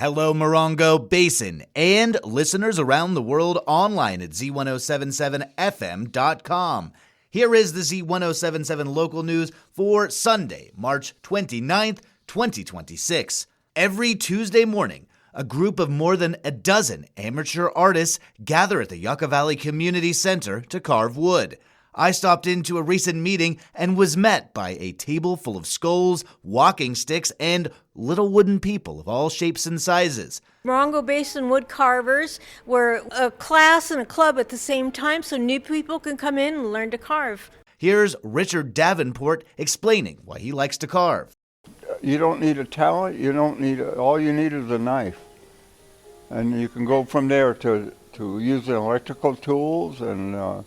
Hello, Morongo Basin, and listeners around the world online at Z107.7 Here is the Z107.7 local news for Sunday, March 29th, 2026. Every Tuesday morning, a group of more than a dozen amateur artists gather at the Yucca Valley Community Center to carve wood. I stopped into a recent meeting and was met by a table full of skulls, walking sticks, and little wooden people of all shapes and sizes. Morongo Basin Woodcarvers, we're a class and a club at the same time so new people can come in and learn to carve. Here's Richard Davenport explaining why he likes to carve. You don't need a talent, all you need is a knife. And you can go from there to using electrical tools and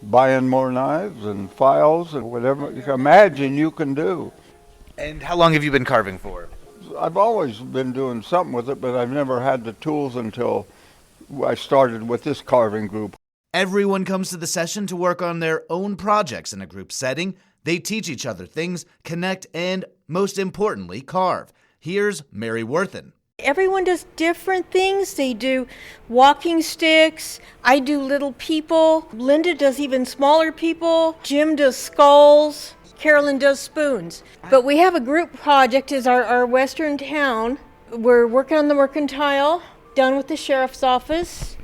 buying more knives and files and whatever you can imagine you can do. And how long have you been carving for? I've always been doing something with it, but I've never had the tools until I started with this carving group. Everyone comes to the session to work on their own projects in a group setting. They teach each other things, connect, and most importantly, carve. Here's Mary Worthen. Everyone does different things. They do walking sticks. I do little people. Linda does even smaller people. Jim does skulls. Carolyn does spoons. But we have a group project as our western town. We're working on the mercantile, done with the sheriff's office.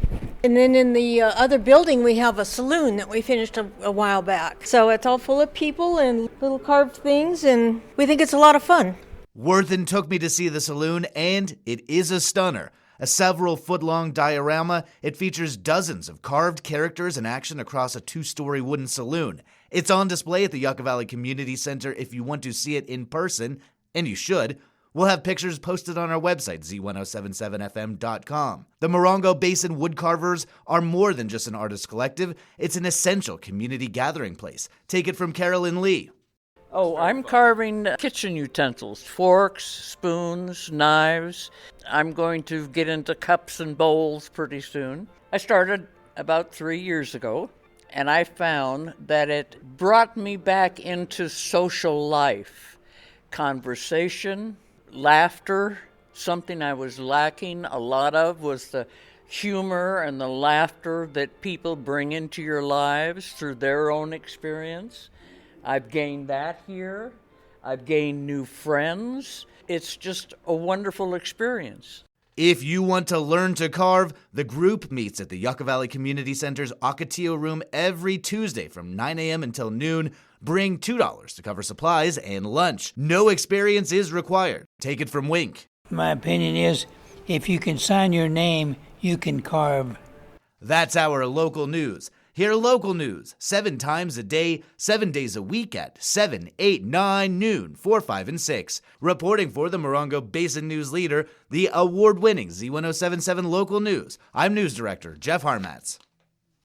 And then in the other building, we have a saloon that we finished a while back. So it's all full of people and little carved things, and we think it's a lot of fun. Worthen took me to see the saloon, and it is a stunner. A several-foot-long diorama, it features dozens of carved characters in action across a 2-story wooden saloon. It's on display at the Yucca Valley Community Center if you want to see it in person, and you should. We'll have pictures posted on our website, Z107.7fm.com. The Morongo Basin Woodcarvers are more than just an artist collective. It's an essential community gathering place. Take it from Carolyn Lee. Oh, I'm carving kitchen utensils, forks, spoons, knives. I'm going to get into cups and bowls pretty soon. I started about 3 years ago, and I found that it brought me back into social life, conversation, laughter. Something I was lacking a lot of was the humor and the laughter that people bring into your lives through their own experience. I've gained that here. I've gained new friends. It's just a wonderful experience. If you want to learn to carve, the group meets at the Yucca Valley Community Center's Ocotillo Room every Tuesday from 9 a.m. until noon. Bring $2 to cover supplies and lunch. No experience is required. Take it from Wink. My opinion is, if you can sign your name, you can carve. That's our local news. Hear local news 7 times a day, 7 days a week at 7, 8, 9, noon, 4, 5, and 6. Reporting for the Morongo Basin News Leader, the award-winning Z107.7 Local News, I'm News Director Jeff Harmatz.